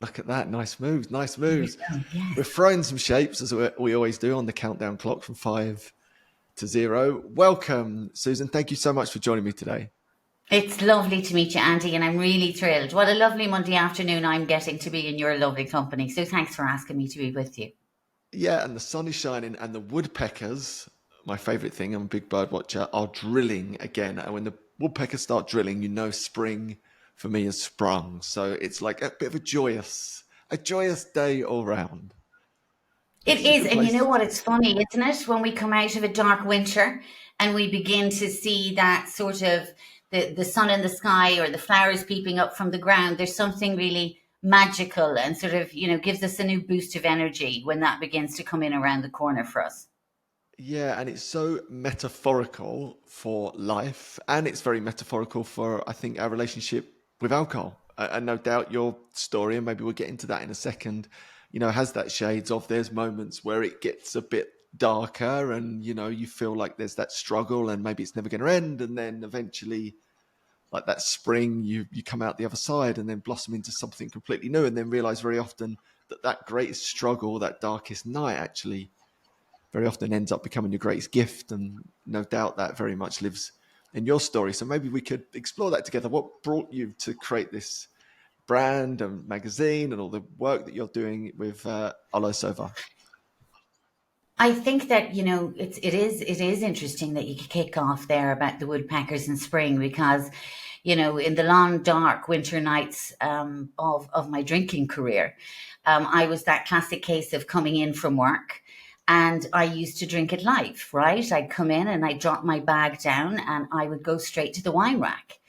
Look at that. Nice moves. Nice There we moves. go. Yes. We're throwing some shapes as we always do on the countdown clock from 5 to 0. Welcome, Susan. Thank you so much for joining me today. It's lovely to meet you, Andy, and I'm really thrilled. What a lovely Monday afternoon I'm getting to be in your lovely company. So thanks for asking me to be with you. Yeah, and the sun is shining, and the woodpeckers, my favourite thing, I'm a big bird watcher, are drilling again. And when the woodpeckers start drilling, you know spring for me has sprung. So it's like a bit of a joyous day all round. It Which is a is, good and you know place. what? It's funny, isn't it? When we come out of a dark winter and we begin to see that sort of the sun in the sky or the flowers peeping up from the ground, there's something really magical and sort of, gives us a new boost of energy when that begins to come in around the corner for us. Yeah, and it's so metaphorical for life, and it's very metaphorical for, I think, our relationship with alcohol. And no doubt your story, and maybe we'll get into that in a second, has that shades of there's moments where it gets a bit darker and, you feel like there's that struggle and maybe it's never going to end. And then eventually, like that spring, you come out the other side and then blossom into something completely new and then realize very often that that greatest struggle, that darkest night actually very often ends up becoming your greatest gift. And no doubt that very much lives in your story. So maybe we could explore that together. What brought you to create this brand and magazine and all the work that you're doing with Hola Sober? I think that it is interesting that you could kick off there about the woodpeckers in spring because in the long dark winter nights of my drinking career, I was that classic case of coming in from work. And I used to drink at life, right? I'd come in and I'd drop my bag down and I would go straight to the wine rack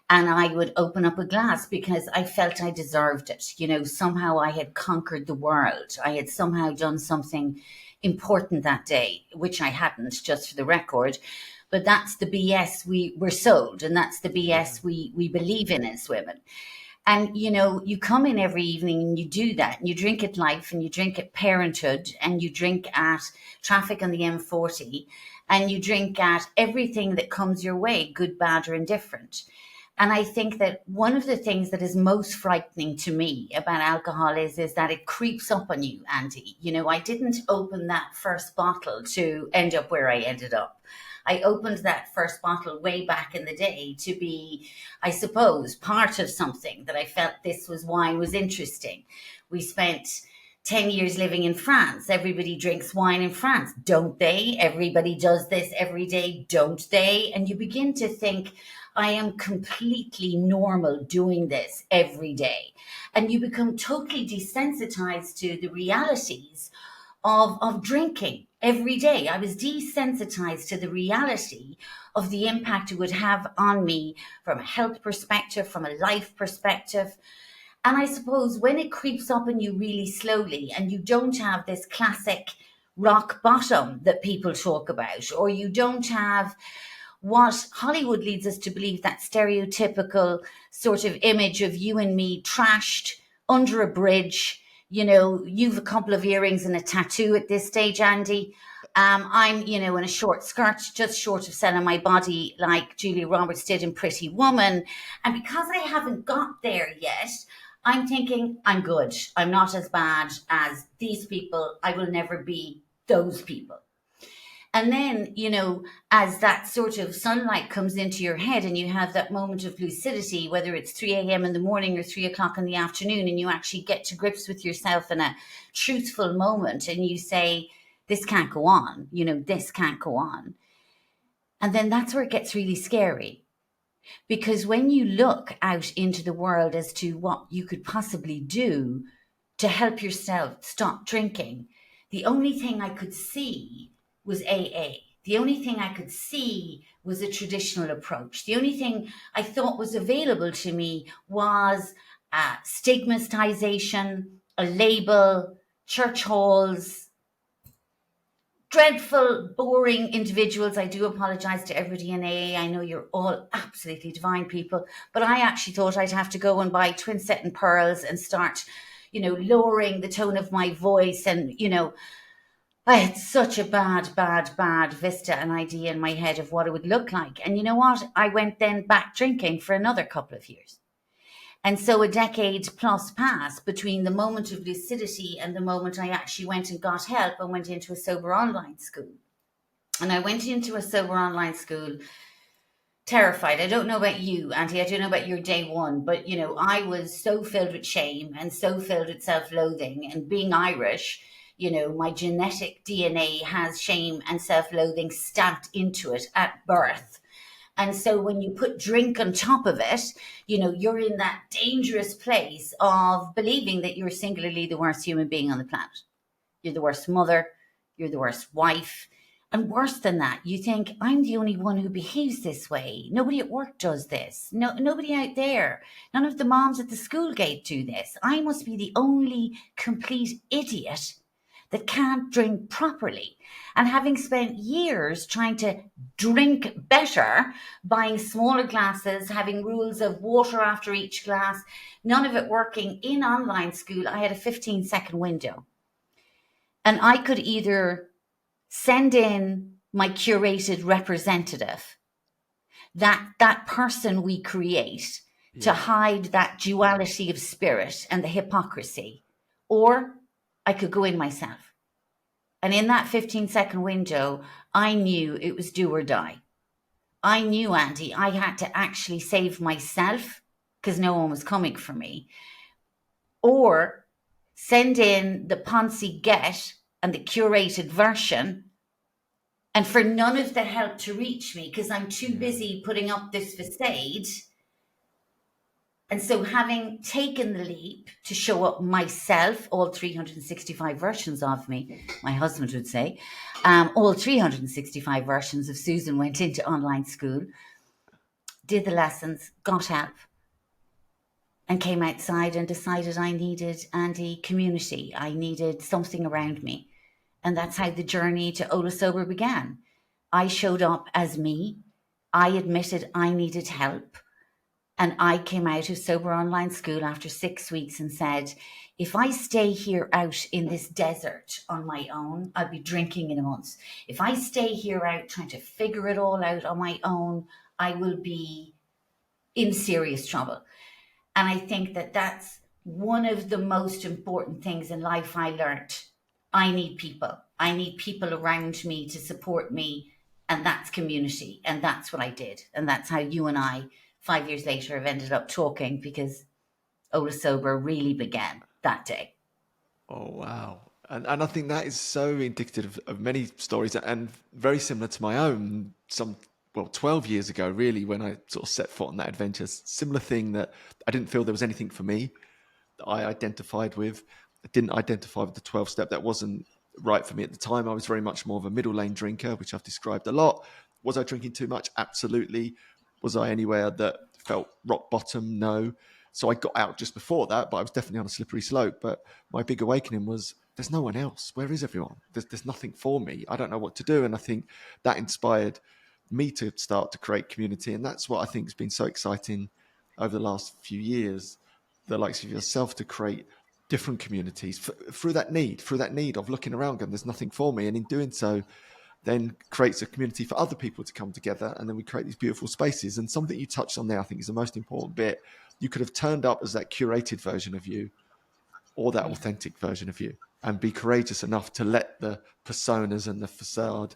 and I would open up a glass because I felt I deserved it. Somehow I had conquered the world. I had somehow done something important that day, which I hadn't, just for the record. But that's the BS we were sold, and that's the Yeah. BS we believe in as women. And you come in every evening and you do that, and you drink at life, and you drink at parenthood, and you drink at traffic on the M40, and you drink at everything that comes your way, good, bad, or indifferent. And I think that one of the things that is most frightening to me about alcohol is that it creeps up on you, Andy. I didn't open that first bottle to end up where I ended up. I opened that first bottle way back in the day to be, I suppose, part of something that I felt this was wine was interesting. We spent 10 years living in France. Everybody drinks wine in France, don't they? Everybody does this every day, don't they? And you begin to think, I am completely normal doing this every day. And you become totally desensitized to the realities of drinking every day. I was desensitized to the reality of the impact it would have on me from a health perspective, from a life perspective. And I suppose when it creeps up on you really slowly and you don't have this classic rock bottom that people talk about, or you don't have what Hollywood leads us to believe, that stereotypical sort of image of you and me trashed under a bridge. You've a couple of earrings and a tattoo at this stage, Andy. I'm, in a short skirt, just short of selling my body like Julia Roberts did in Pretty Woman. And because I haven't got there yet, I'm thinking I'm good. I'm not as bad as these people. I will never be those people. And then, as that sort of sunlight comes into your head and you have that moment of lucidity, whether it's 3 a.m. in the morning or 3 o'clock in the afternoon, and you actually get to grips with yourself in a truthful moment and you say, this can't go on, this can't go on. And then that's where it gets really scary. Because when you look out into the world as to what you could possibly do to help yourself stop drinking, the only thing I could see was AA. The only thing I could see was a traditional approach. The only thing I thought was available to me was stigmatization, a label, church halls, dreadful, boring individuals. I do apologize to everybody in AA. I know you're all absolutely divine people, but I actually thought I'd have to go and buy twin set and pearls and start, lowering the tone of my voice. And, I had such a bad, bad, bad vista and idea in my head of what it would look like. And you know what? I went then back drinking for another couple of years. And so a decade plus passed between the moment of lucidity and the moment I actually went and got help and went into a sober online school. And I went into a sober online school terrified. I don't know about you, Auntie. I don't know about your day one, but I was so filled with shame and so filled with self-loathing. And being Irish, my genetic DNA has shame and self-loathing stamped into it at birth. And so when you put drink on top of it, you're in that dangerous place of believing that you're singularly the worst human being on the planet. You're the worst mother, you're the worst wife. And worse than that, you think, I'm the only one who behaves this way. Nobody at work does this. No, nobody out there. None of the moms at the school gate do this. I must be the only complete idiot that can't drink properly. And having spent years trying to drink better, buying smaller glasses, having rules of water after each glass, none of it working in online school, I had a 15-second window. And I could either send in my curated representative, that person we create to hide that duality of spirit and the hypocrisy, or I could go in myself. And in that 15-second window, I knew it was do or die. I knew, Andy, I had to actually save myself because no one was coming for me, or send in the Ponzi get and the curated version, and for none of the help to reach me because I'm too busy putting up this facade. And so having taken the leap to show up myself, all 365 versions of me, my husband would say, all 365 versions of Susan went into online school, did the lessons, got help, and came outside and decided I needed Andy community. I needed something around me. And that's how the journey to Hola Sober began. I showed up as me. I admitted I needed help. And I came out of sober online school after 6 weeks and said, if I stay here out in this desert on my own, I'll be drinking in a month. If I stay here out trying to figure it all out on my own, I will be in serious trouble. And I think that that's one of the most important things in life I learned. I need people. I need people around me to support me. And that's community. And that's what I did. And that's how you and I, 5 years later, have ended up talking, because Hola Sober really began that day. Oh, wow. And I think that is so indicative of many stories and very similar to my own. 12 years ago, really, when I sort of set foot on that adventure, similar thing, that I didn't feel there was anything for me that I identified with. I didn't identify with the 12 step. That wasn't right for me at the time. I was very much more of a middle lane drinker, which I've described a lot. Was I drinking too much? Absolutely. Was I anywhere that felt rock bottom? No. So I got out just before that, but I was definitely on a slippery slope. But my big awakening was, there's no one else. Where is everyone? There's nothing for me. I don't know what to do. And I think that inspired me to start to create community. And that's what I think has been so exciting over the last few years, the likes of yourself, to create different communities through that need of looking around and there's nothing for me. And in doing so, then creates a community for other people to come together. And then we create these beautiful spaces. And something you touched on there, I think, is the most important bit. You could have turned up as that curated version of you or that authentic version of you, and be courageous enough to let the personas and the facade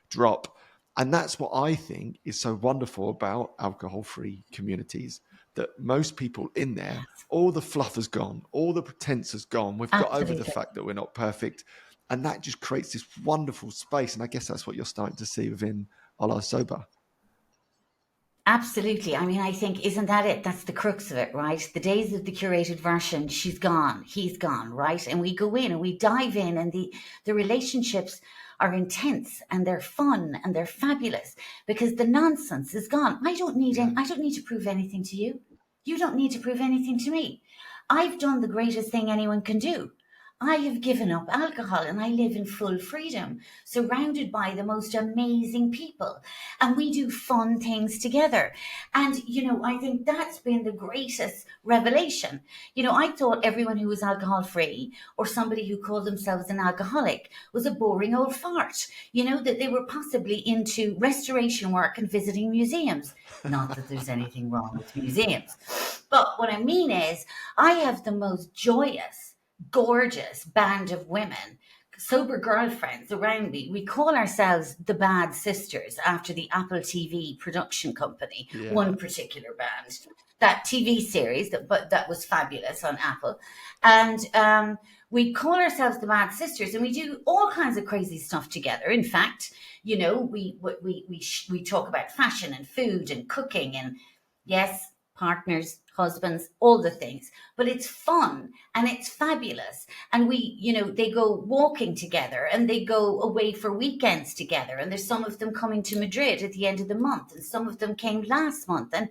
drop. And that's what I think is so wonderful about alcohol-free communities, that most people in there, all the fluff has gone, all the pretense has gone. We've got over the fact that we're not perfect. And that just creates this wonderful space. And I guess that's what you're starting to see within Hola Sober. Absolutely. I mean, I think, isn't that it? That's the crux of it, right? The days of the curated version, she's gone, he's gone, right? And we go in and we dive in, and the relationships are intense and they're fun and they're fabulous because the nonsense is gone. I don't need to prove anything to you. You don't need to prove anything to me. I've done the greatest thing anyone can do. I have given up alcohol and I live in full freedom, surrounded by the most amazing people. And we do fun things together. And, I think that's been the greatest revelation. I thought everyone who was alcohol free or somebody who called themselves an alcoholic was a boring old fart, that they were possibly into restoration work and visiting museums. Not that there's anything wrong with museums. But what I mean is, I have the most joyous, gorgeous band of women, sober girlfriends around me. We call ourselves the Bad Sisters after the Apple TV production company, Yeah. one particular band. That TV series that was fabulous on Apple. And we call ourselves the Bad Sisters, and we do all kinds of crazy stuff together. In fact, we talk about fashion and food and cooking and, yes, partners, husbands, all the things. But it's fun and it's fabulous. And they go walking together and they go away for weekends together. And there's some of them coming to Madrid at the end of the month, and some of them came last month. And,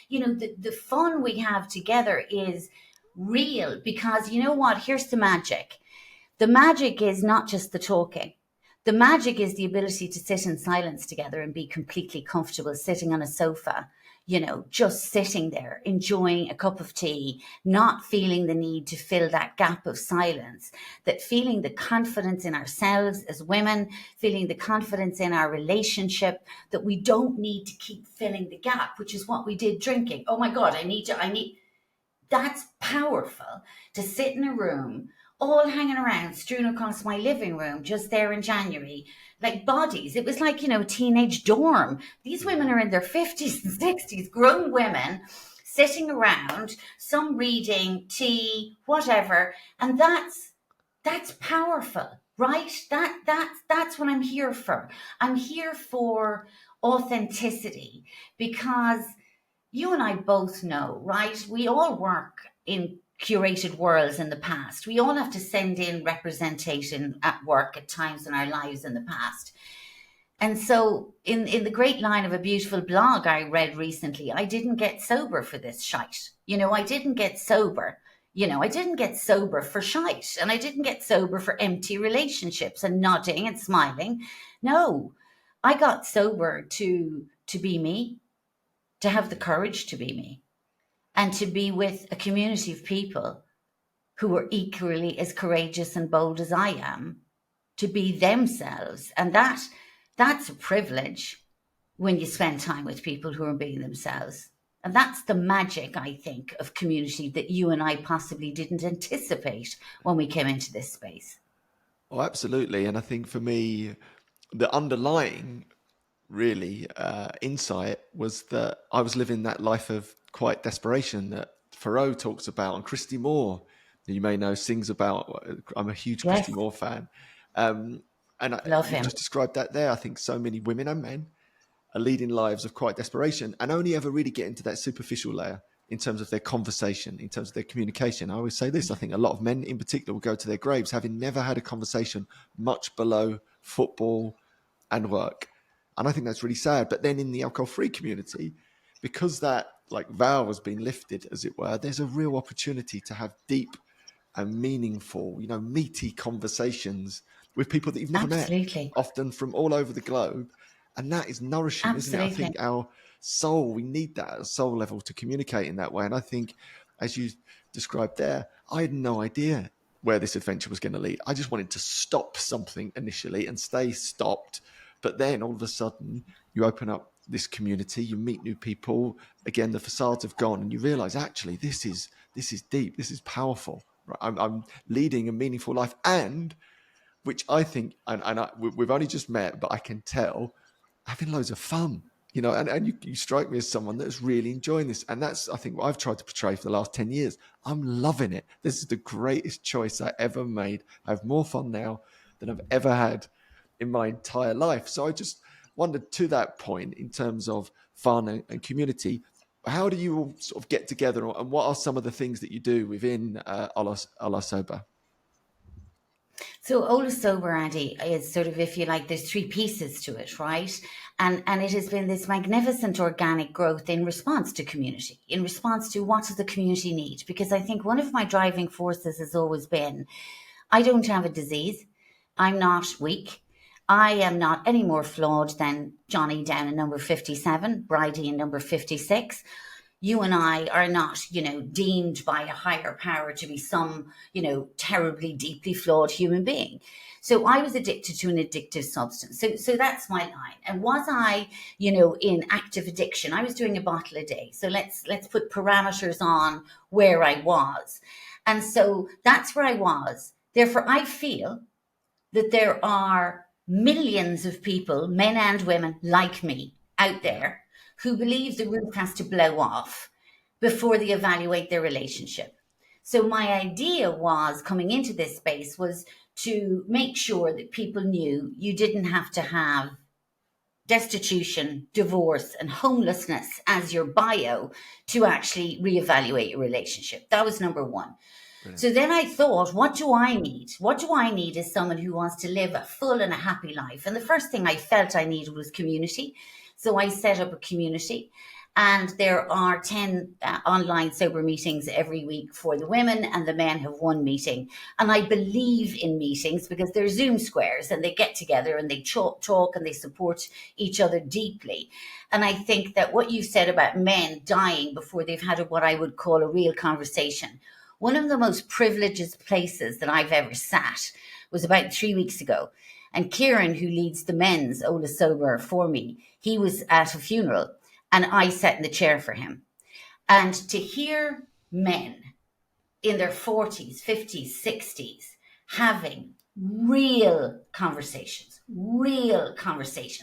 the fun we have together is real, because you know what? Here's the magic. The magic is not just the talking. The magic is the ability to sit in silence together and be completely comfortable sitting on a sofa, just sitting there, enjoying a cup of tea, not feeling the need to fill that gap of silence, that feeling the confidence in ourselves as women, feeling the confidence in our relationship, that we don't need to keep filling the gap, which is what we did drinking. Oh my God, I need, that's powerful, to sit in a room, all hanging around, strewn across my living room, just there in January, like bodies. It was like, teenage dorm. These women are in their 50s and 60s, grown women, sitting around, some reading, tea, whatever. And that's powerful, right? That's what I'm here for. I'm here for authenticity, because you and I both know, right? We all work in curated worlds in the past. We all have to send in representation at work at times in our lives in the past. And so, in the great line of a beautiful blog I read recently, I didn't get sober for this shite. I didn't get sober. I didn't get sober for shite, and I didn't get sober for empty relationships and nodding and smiling. No, I got sober to be me, to have the courage to be me, and to be with a community of people who are equally as courageous and bold as I am, to be themselves. And that's a privilege when you spend time with people who are being themselves. And that's the magic, I think, of community that you and I possibly didn't anticipate when we came into this space. Oh, absolutely. And I think for me, the underlying really insight was that I was living that life of quiet desperation that Thoreau talks about, and Christy Moore, who you may know, sings about. I'm a huge Christy Yes, Moore fan. Um, and love you've him. just described that there. I think so many women and men are leading lives of quiet desperation and only ever really get into that superficial layer in terms of their conversation, in terms of their communication. I always say this, I think a lot of men in particular will go to their graves having never had a conversation much below football and work. And I think that's really sad. But then in the alcohol-free community, because that like veil has been lifted, as it were, there's a real opportunity to have deep and meaningful, meaty conversations with people that you've never met, Absolutely. often from all over the globe. And that is nourishing, isn't it? I Absolutely. think our soul, we need that at a soul level to communicate in that way. And I think, as you described there, I had no idea where this adventure was going to lead. I just wanted to stop something initially and stay stopped. But then all of a sudden, you open up this community, you meet new people. Again, the facades have gone, and you realize actually this is deep, this is powerful. Right? I'm leading a meaningful life, and which I think, we've only just met, but I can tell, having loads of fun, and you strike me as someone that's really enjoying this. And that's, I think, what I've tried to portray for the last 10 years. I'm loving it. This is the greatest choice I ever made. I have more fun now than I've ever had in my entire life. So I just wondered, to that point, in terms of fun and community, how do you all sort of get together, and what are some of the things that you do within Hola Sober? So Hola Sober, Andy, is sort of, if you like, there's three pieces to it, right? And it has been this magnificent organic growth in response to community, in response to what does the community need? Because I think one of my driving forces has always been, I don't have a disease. I'm not weak. I am not any more flawed than Johnny down in number 57, Bridie in number 56. You and I are not, deemed by a higher power to be some, terribly deeply flawed human being. So I was addicted to an addictive substance. So that's my line. And was I, in active addiction? I was doing a bottle a day. So let's put parameters on where I was. And so that's where I was. Therefore, I feel that there are millions of people, men and women like me, out there who believe the roof has to blow off before they evaluate their relationship. So my idea was coming into this space was to make sure that people knew you didn't have to have destitution, divorce, and homelessness as your bio to actually reevaluate your relationship. That was number one. Brilliant. So then I thought, what do I need? What do I need is someone who wants to live a full and a happy life. And the first thing I felt I needed was community. So I set up a community. And there are 10 online sober meetings every week for the women, and the men have one meeting. And I believe in meetings because they're Zoom squares and they get together and they talk and they support each other deeply. And I think that what you said about men dying before they've had what I would call a real conversation. One of the most privileged places that I've ever sat was about 3 weeks ago. And Kieran, who leads the men's Hola Sober for me, he was at a funeral and I sat in the chair for him. And to hear men in their 40s, 50s, 60s having real conversations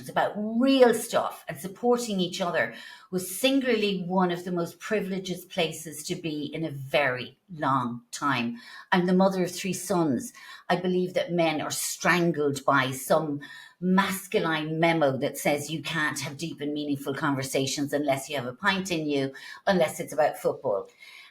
about real stuff and supporting each other was singularly one of the most privileged places to be in a very long time. I'm the mother of 3 sons. I believe that men are strangled by some masculine memo that says you can't have deep and meaningful conversations unless you have a pint in you, unless it's about football.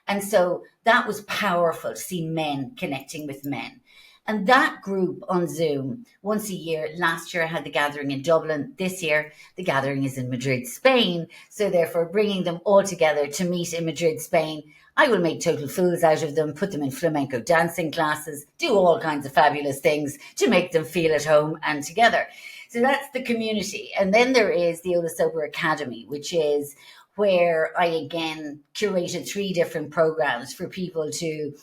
And so that was powerful to see men connecting with men. And that group on Zoom once a year, last year I had the gathering in Dublin. This year, the gathering is in Madrid, Spain. So therefore, bringing them all together to meet in Madrid, Spain, I will make total fools out of them, put them in flamenco dancing classes, do all kinds of fabulous things to make them feel at home and together. So that's the community. And then there is the Hola Sober Academy, which is where I again curated 3 different programs for people to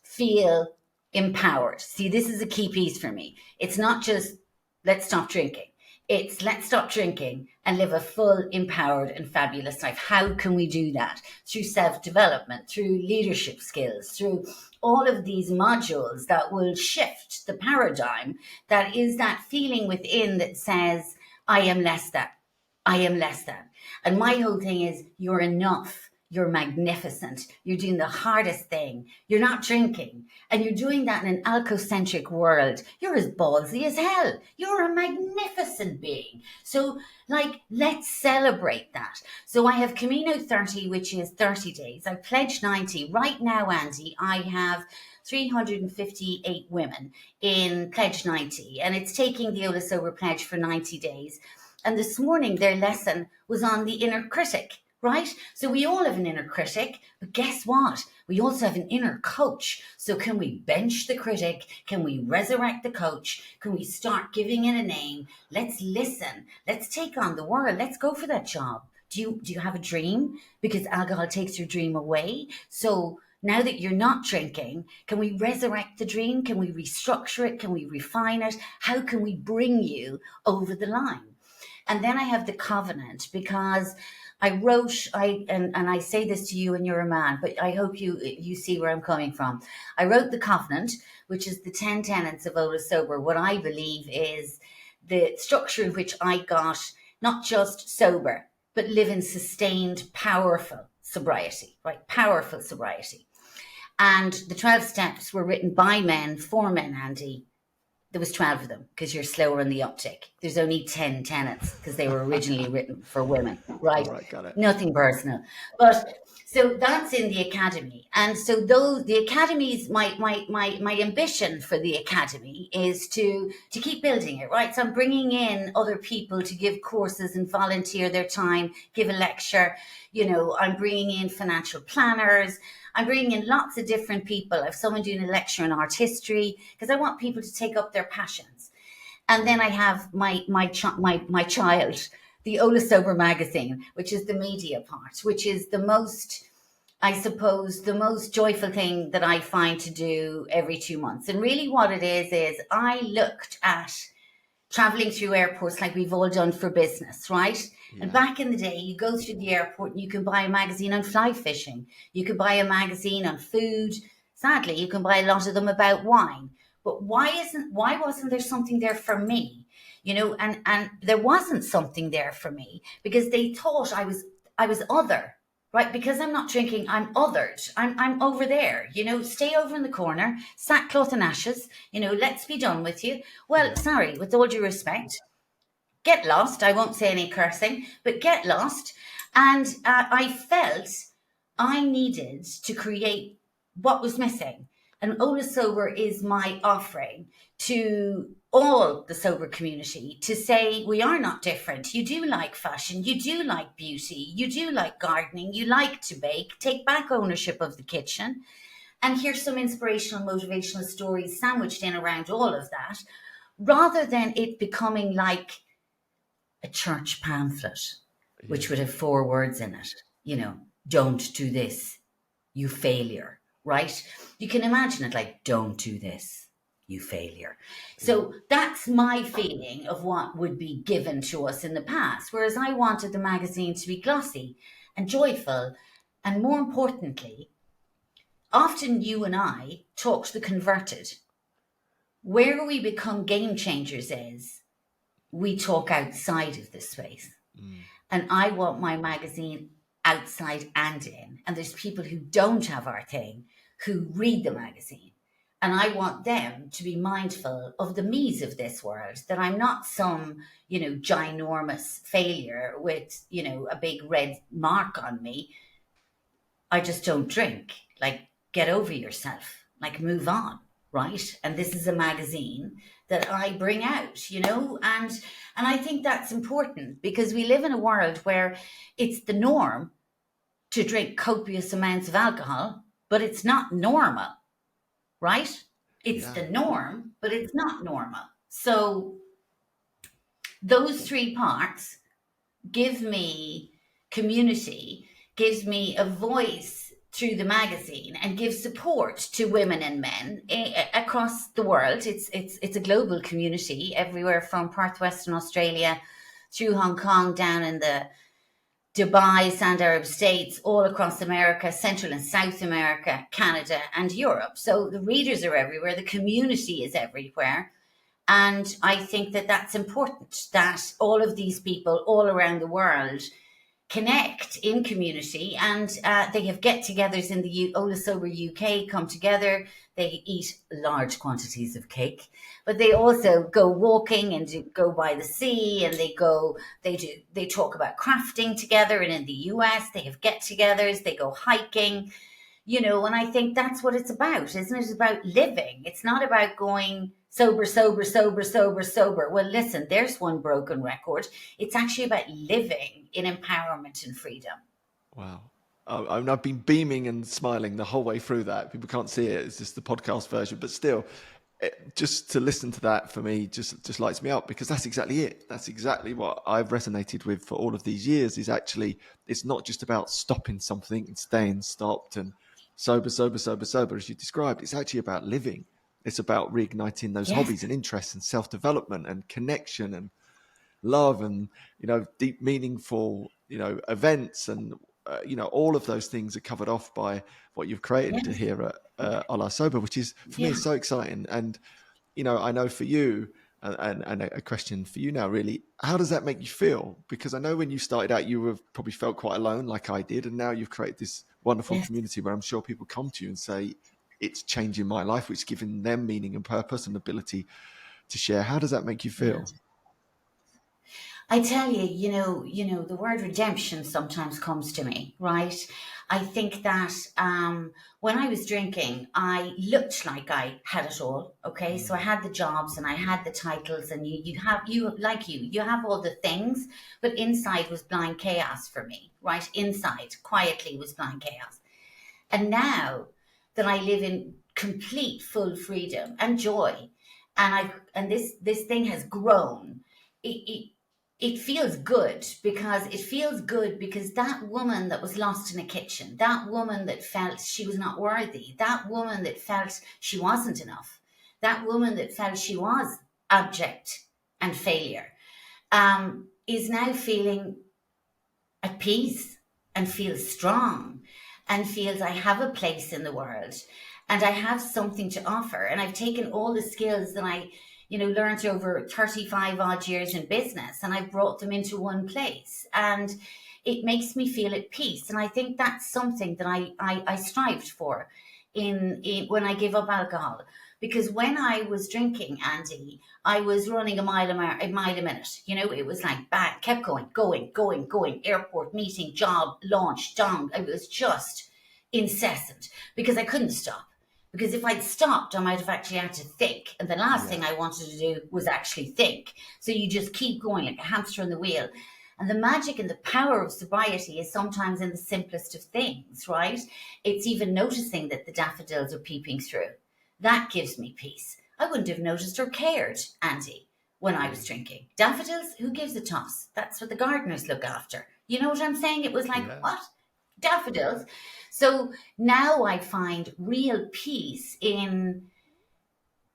feel empowered. See, this is a key piece for me. It's not just let's stop drinking. It's let's stop drinking and live a full, empowered and fabulous life. How can we do that? Through self-development, through leadership skills, through all of these modules that will shift the paradigm that is that feeling within that says, I am less than. I am less than. And my whole thing is you're enough. You're magnificent. You're doing the hardest thing. You're not drinking. And you're doing that in an alcocentric world. You're as ballsy as hell. You're a magnificent being. So, let's celebrate that. So I have Camino 30, which is 30 days. I pledged 90. Right now, Andy, I have 358 women in Pledge 90. And it's taking the Hola Sober Pledge for 90 days. And this morning, their lesson was on the inner critic. Right? So we all have an inner critic, but guess what? We also have an inner coach. So can we bench the critic? Can we resurrect the coach? Can we start giving it a name? Let's listen. Let's take on the world. Let's go for that job. Do you have a dream? Because alcohol takes your dream away. So now that you're not drinking, can we resurrect the dream? Can we restructure it? Can we refine it? How can we bring you over the line? And then I have the covenant because I wrote, and I say this to you and you're a man, but I hope you see where I'm coming from. I wrote the covenant, which is the 10 tenets of Hola Sober. What I believe is the structure in which I got not just sober, but live in sustained, powerful sobriety, right? Powerful sobriety. And the 12 steps were written by men, for men, Andy. There was 12 of them because you're slower on the uptick. There's only 10 tenets because they were originally written for women, right? All right, got it. Nothing personal. But so that's in the academy. And so those the academies, my ambition for the academy is to keep building it, right? So I'm bringing in other people to give courses and volunteer their time, give a lecture. I'm bringing in financial planners. I'm bringing in lots of different people. I have someone doing a lecture on art history because I want people to take up their passions. And then I have my child, the Hola Sober magazine, which is the media part, which is the most, I suppose, the most joyful thing that I find to do every 2 months. And really what it is I looked at traveling through airports like we've all done for business, right? And Yeah. back in the day, you go through the airport and you can buy a magazine on fly fishing. You can buy a magazine on food. Sadly, you can buy a lot of them about wine. But why wasn't there something there for me? And there wasn't something there for me because they thought I was other, right? Because I'm not drinking, I'm othered. I'm over there, stay over in the corner, sackcloth and ashes, let's be done with you. Well, Yeah. sorry, with all due respect, get lost. I won't say any cursing, but get lost. And I felt I needed to create what was missing. And Ola Sober is my offering to all the sober community to say we are not different. You do like fashion, you do like beauty, you do like gardening, you like to bake. Take back ownership of the kitchen. And here's some inspirational, motivational stories sandwiched in around all of that, rather than it becoming like a church pamphlet, Yeah. which would have 4 words in it, don't do this, you failure, right? You can imagine it like, don't do this, you failure. Yeah. So that's my feeling of what would be given to us in the past. Whereas I wanted the magazine to be glossy and joyful. And more importantly, often you and I talk to the converted. Where we become game changers is we talk outside of this space. Mm. And I want my magazine outside and in. And there's people who don't have our thing who read the magazine. And I want them to be mindful of the me's of this world, that I'm not some, ginormous failure with, a big red mark on me. I just don't drink. Like, get over yourself, like, move on, right? And this is a magazine that I bring out, and I think that's important because we live in a world where it's the norm to drink copious amounts of alcohol, but it's not normal, right? It's Yeah. the norm, but it's not normal. So those three parts give me community, gives me a voice through the magazine, and gives support to women and men across the world. It's a global community everywhere from Perth, Western Australia, through Hong Kong, down in the Dubai, Sand Arab states, all across America, Central and South America, Canada, and Europe. So the readers are everywhere. The community is everywhere. And I think that that's important, that all of these people all around the world connect in community, and they have get-togethers in the Ola Sober UK, come together. They eat large quantities of cake, but they also go walking and go by the sea, and they talk about crafting together. And in the US, they have get-togethers. They go hiking. And I think that's what it's about, isn't it? It's about living. It's not about going sober, sober, sober, sober, sober. Well, listen, there's one broken record. It's actually about living in empowerment and freedom. Wow. I've been beaming and smiling the whole way through that. People can't see it. It's just the podcast version, but still, just to listen to that for me just lights me up, because that's exactly it. That's exactly what I've resonated with for all of these years. Is actually, it's not just about stopping something and staying stopped and sober, sober, sober, sober, as you described. It's actually about living. It's about reigniting those Yes, hobbies and interests and self-development and connection and love and, deep, meaningful, events. And, all of those things are covered off by what you've created yes, here at Hola Sober, which is, for me, yeah, is so exciting. And, I know for you, and a question for you now, really, how does that make you feel? Because I know when you started out, you have probably felt quite alone, like I did. And now you've created this wonderful yes, community where I'm sure people come to you and say, it's changing my life, which is giving them meaning and purpose and ability to share. How does that make you yeah. feel? I tell you, the word redemption sometimes comes to me, right? I think that when I was drinking, I looked like I had it all. Okay, so I Mm, had the jobs and I had the titles, and you have all the things, but inside was blind chaos for me, right? Inside, quietly, was blind chaos. And now that I live in complete full freedom and joy, and this thing has grown, it it feels good, because that woman that was lost in a kitchen, that woman that felt she was not worthy, that woman that felt she wasn't enough, that woman that felt she was abject and failure, is now feeling at peace and feels strong and feels I have a place in the world and I have something to offer. And I've taken all the skills that I, learned over 35 odd years in business, and I've brought them into one place. And it makes me feel at peace. And I think that's something that I strived for in when I gave up alcohol. Because when I was drinking, Andy, I was running a mile a minute. It was like bang, kept going, airport, meeting, job, launch, down. It was just incessant because I couldn't stop. Because if I'd stopped, I might have actually had to think. And the last Yeah. thing I wanted to do was actually think. So you just keep going like a hamster on the wheel. And the magic and the power of sobriety is sometimes in the simplest of things, right? It's even noticing that the daffodils are peeping through. That gives me peace. I wouldn't have noticed or cared, Andy, when I was drinking. Daffodils, who gives a toss? That's what the gardeners look after. You know what I'm saying? It was like, Yeah. what? Daffodils? So now I find real peace in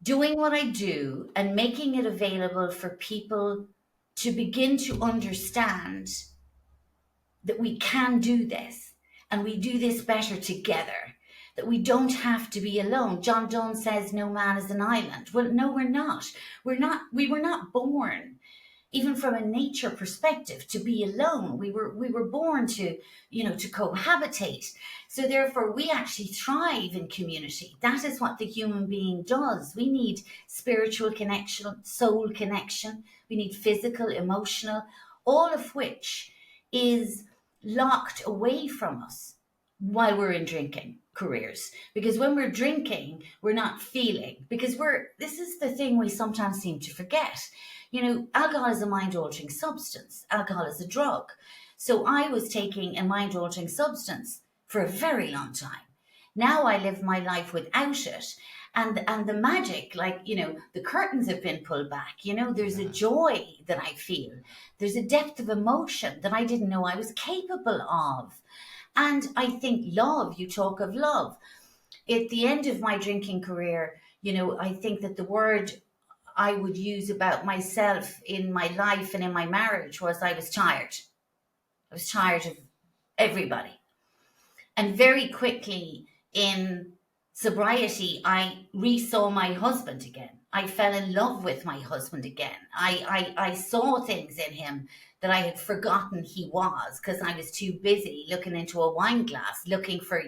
doing what I do and making it available for people to begin to understand that we can do this and we do this better together, that we don't have to be alone. John Donne says no man is an island. Well, no, we're not. We were not born, even from a nature perspective, to be alone. We were born to, to cohabitate. So therefore we actually thrive in community. That is what the human being does. We need spiritual connection, soul connection, we need physical, emotional, all of which is locked away from us while we're in drinking careers. Because when we're drinking, we're not feeling, because this is the thing we sometimes seem to forget. Alcohol is a mind altering substance, alcohol is a drug. So I was taking a mind altering substance for a very long time. Now I live my life without it. And the magic, like, the curtains have been pulled back. There's a Yeah. joy that I feel. There's a depth of emotion that I didn't know I was capable of. And I think love, you talk of love. At the end of my drinking career, I think that the word I would use about myself in my life and in my marriage was I was tired. I was tired of everybody. And very quickly in sobriety, I resaw my husband again. I fell in love with my husband again. I saw things in him that I had forgotten he was, because I was too busy looking into a wine glass, looking for,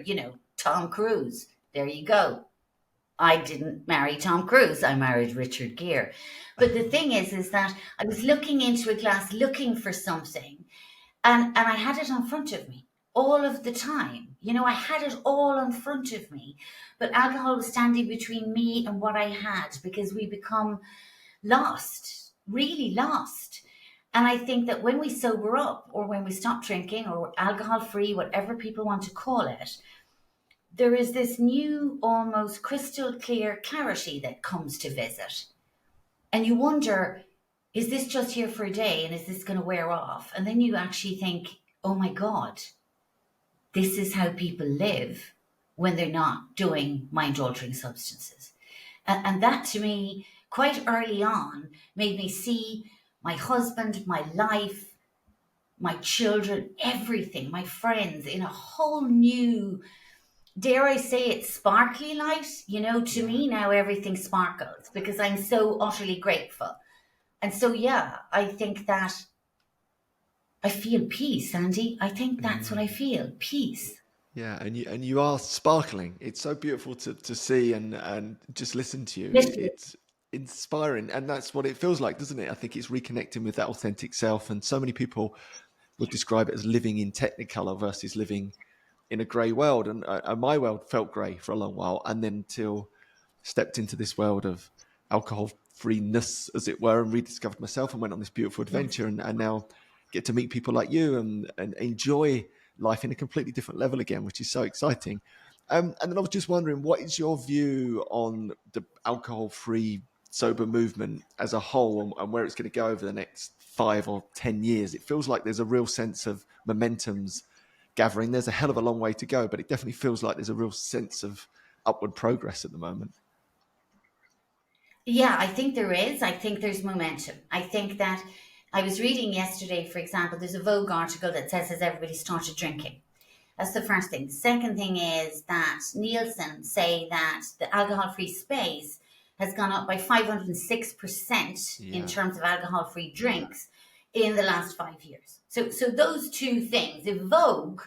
Tom Cruise. There you go. I didn't marry Tom Cruise. I married Richard Gere. But the thing is that I was looking into a glass, looking for something, and I had it in front of me all of the time. I had it all in front of me, but alcohol was standing between me and what I had, because we become lost, really lost. And I think that when we sober up, or when we stop drinking, or alcohol free, whatever people want to call it, there is this new, almost crystal clear clarity that comes to visit. And you wonder, is this just here for a day, and is this going to wear off? And then you actually think, oh my God, this is how people live when they're not doing mind altering substances. And that to me, quite early on, made me see my husband, my life, my children, everything, my friends, in a whole new, dare I say it, sparkly light. To Yeah. me now everything sparkles because I'm so utterly grateful. And so, yeah, I think that I feel peace, Andy. I think that's what I feel, peace. Yeah, and you are sparkling. It's so beautiful to see and just listen to you. Yes, you. It's inspiring, and that's what it feels like, doesn't it? I think it's reconnecting with that authentic self. And so many people would describe it as living in Technicolor versus living in a grey world. And my world felt grey for a long while, and then until stepped into this world of alcohol freeness, as it were, and rediscovered myself and went on this beautiful Yes. adventure, and now get to meet people like you and enjoy life in a completely different level again, which is so exciting. And then I was just wondering, what is your view on the alcohol-free sober movement as a whole, and where it's going to go over the next 5 or 10 years? It feels like there's a real sense of momentum's gathering. There's a hell of a long way to go, but it definitely feels like there's a real sense of upward progress at the moment. Yeah, I think there is. I think there's momentum. I think that I was reading yesterday, for example, there's a Vogue article that says, has everybody started drinking? That's the first thing. The second thing is that Nielsen say that the alcohol-free space has gone up by 506% in Yeah, terms of alcohol-free drinks in the last 5 years. So those two things. If Vogue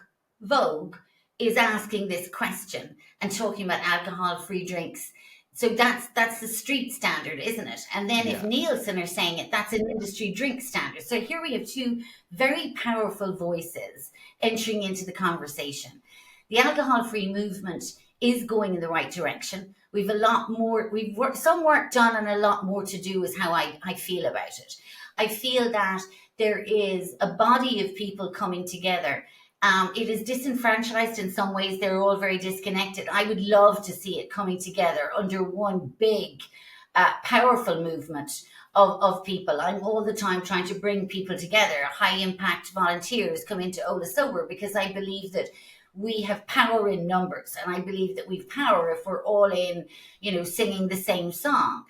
is asking this question and talking about alcohol-free drinks, so that's the street standard, isn't it? And then if yeah, Nielsen are saying it, that's an industry drink standard. So here we have two very powerful voices entering into the conversation. The alcohol free movement is going in the right direction. We've a lot more, some work done and a lot more to do, is how I feel about it. I feel that there is a body of people coming together. It is disenfranchised in some ways. They're all very disconnected. I would love to see it coming together under one big, powerful movement of people. I'm all the time trying to bring people together. High impact volunteers come into Hola Sober because I believe that we have power in numbers, and I believe that we've power if we're all in, singing the same song.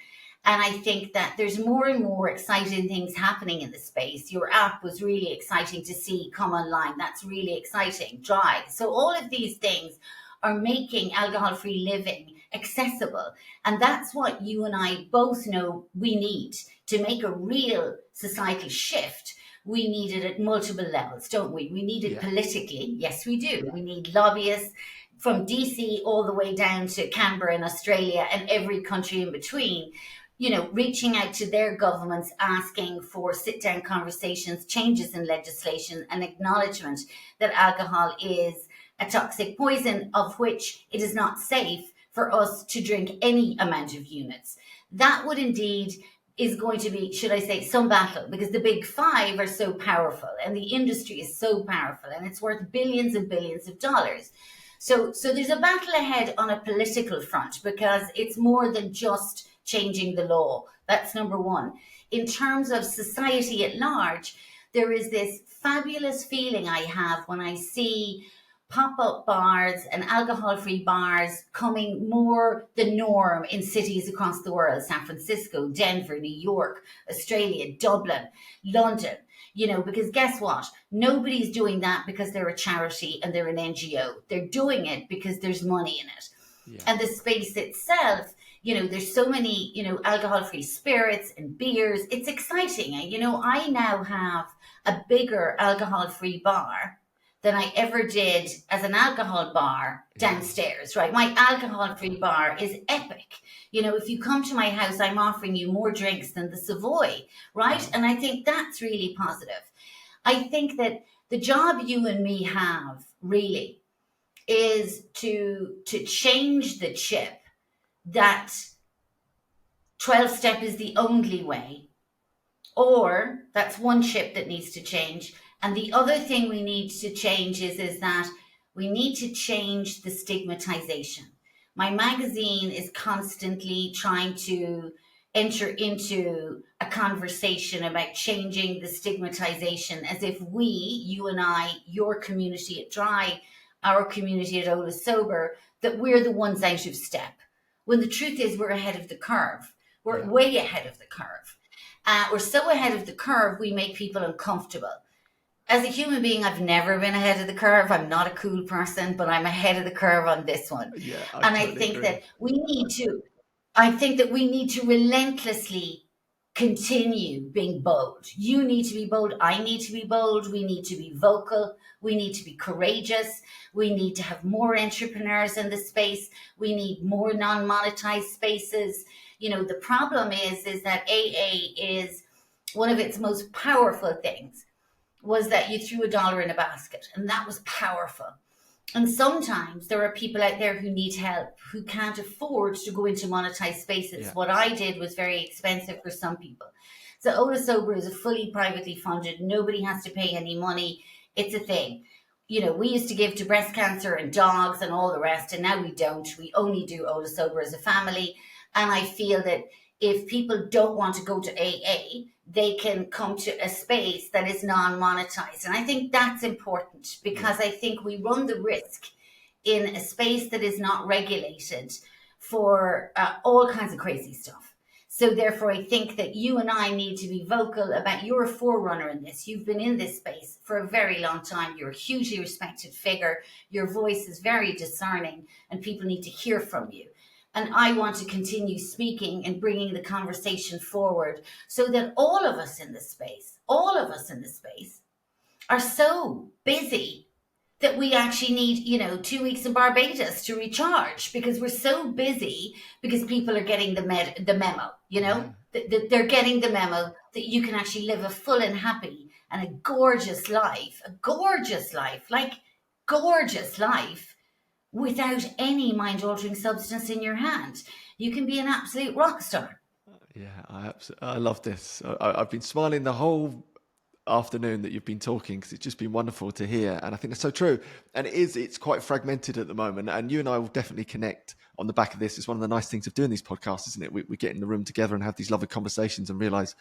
And I think that there's more and more exciting things happening in the space. Your app was really exciting to see come online. That's really exciting. Drive. So all of these things are making alcohol-free living accessible. And that's what you and I both know we need to make a real societal shift. We need it at multiple levels, don't we? We need it yeah, politically. Yes, we do. We need lobbyists from DC all the way down to Canberra in Australia and every country in between, reaching out to their governments, asking for sit down conversations, changes in legislation, and acknowledgement that alcohol is a toxic poison of which it is not safe for us to drink any amount of units. That would indeed is going to be, should I say, some battle, because the big five are so powerful and the industry is so powerful and it's worth billions and billions of dollars. So there's a battle ahead on a political front because it's more than just changing the law. That's number one. In terms of society at large, there is this fabulous feeling I have when I see pop-up bars and alcohol-free bars coming more the norm in cities across the world: San Francisco, Denver, New York, Australia, Dublin, London. Because guess what? Nobody's doing that because they're a charity and they're an NGO. They're doing it because there's money in it. yeah, And the space itself, there's so many, alcohol-free spirits and beers. It's exciting. I now have a bigger alcohol-free bar than I ever did as an alcohol bar yeah, downstairs, right? My alcohol-free bar is epic. If you come to my house, I'm offering you more drinks than the Savoy, right? wow, And I think that's really positive. I think that the job you and me have really is to change the chip that 12 step is the only way, or that's one chip that needs to change. And the other thing we need to change is that we need to change the stigmatization. My magazine is constantly trying to enter into a conversation about changing the stigmatization, as if we, you and I, your community at Dry, our community at Hola Sober, that we're the ones out of step. When the truth is, we're ahead of the curve. We're yeah, way ahead of the curve. We're so ahead of the curve, we make people uncomfortable. As a human being, I've never been ahead of the curve. I'm not a cool person, but I'm ahead of the curve on this one. yeah. I And I totally think agree. that we need to relentlessly continue being bold. You need to be bold. I need to be bold. We need to be vocal. We need to be courageous. We need to have more entrepreneurs in the space. We need more non-monetized spaces. The problem is that AA is one of its most powerful things was that you threw $1 in a basket, and that was powerful. And sometimes there are people out there who need help, who can't afford to go into monetized spaces. Yeah, What I did was very expensive for some people. So Ola Sober is a fully privately funded, nobody has to pay any money. It's a thing. we used to give to breast cancer and dogs and all the rest, and now we don't. We only do Hola Sober as a family. And I feel that if people don't want to go to AA, they can come to a space that is non monetized. And I think that's important Yeah. because I think we run the risk in a space that is not regulated for all kinds of crazy stuff. So therefore, I think that you and I need to be vocal about you're a forerunner in this. You've been in this space for a very long time. You're a hugely respected figure. Your voice is very discerning, and people need to hear from you. And I want to continue speaking and bringing the conversation forward so that all of us in this space, are so busy that we actually need, 2 weeks in Barbados to recharge because we're so busy because people are getting the memo, Yeah. they're getting the memo that you can actually live a full and happy and a gorgeous life without any mind altering substance in your hand. You can be an absolute rock star. Yeah, I love this. I've been smiling the whole afternoon that you've been talking because it's just been wonderful to hear. And I think it's so true. And it's quite fragmented at the moment. And you and I will definitely connect on the back of this. It's one of the nice things of doing these podcasts, isn't it? We get in the room together and have these lovely conversations and realize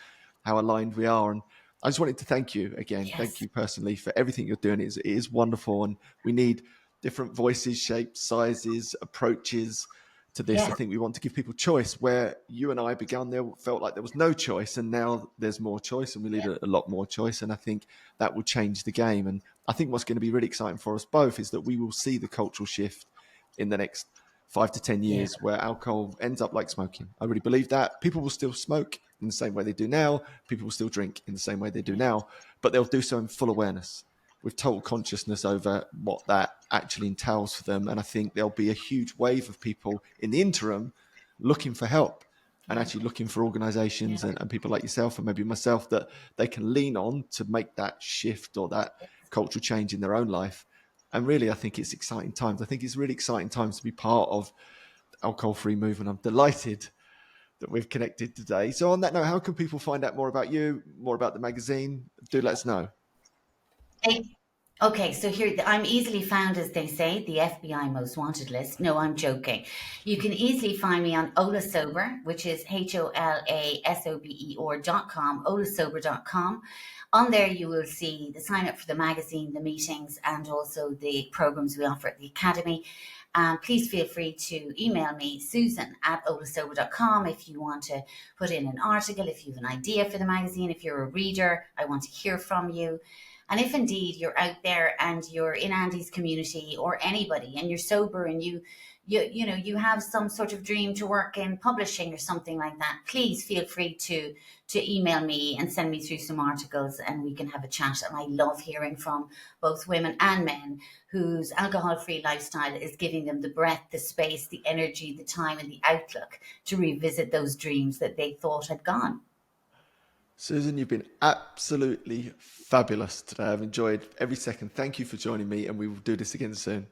how aligned we are. And I just wanted to thank you again. Thank Yes. you personally for everything you're doing. It is wonderful. And we need different voices, shapes, sizes, approaches to this. I Yes. think we want to give people choice. Where you and I began, there felt like there was no choice, and now there's more choice, and we need a lot more choice. And I think that will change the game. And I think what's going to be really exciting for us both is that we will see the cultural shift in the next 5 to 10 years, Yeah. where alcohol ends up like smoking. I really believe that people will still smoke in the same way they do now. People will still drink in the same way they do now, but they'll do so in full awareness, with total consciousness over what that actually entails for them. And I think there'll be a huge wave of people in the interim looking for help and Yeah. actually looking for Yeah. organizations and people like yourself and maybe myself that they can lean on to make that shift or that cultural change in their own life. And really, I think it's exciting times. I think it's really exciting times to be part of the alcohol-free movement. I'm delighted that we've connected today. So on that note, how can people find out more about you, more about the magazine? Do let us know. Hey, okay, so here I'm easily found, as they say, the FBI most wanted list. No, I'm joking. You can easily find me on Hola Sober, which is HOLASOBER.com, holasober.com. On there, you will see the sign up for the magazine, the meetings, and also the programs we offer at the Academy. Please feel free to email me, Susan at holasober.com, if you want to put in an article, if you have an idea for the magazine, if you're a reader, I want to hear from you. And if indeed you're out there and you're in Andy's community or anybody and you're sober and you have some sort of dream to work in publishing or something like that, please feel free to email me and send me through some articles and we can have a chat. And I love hearing from both women and men whose alcohol-free lifestyle is giving them the breath, the space, the energy, the time and the outlook to revisit those dreams that they thought had gone. Susan, you've been absolutely fabulous today. I've enjoyed every second. Thank you for joining me, and we will do this again soon.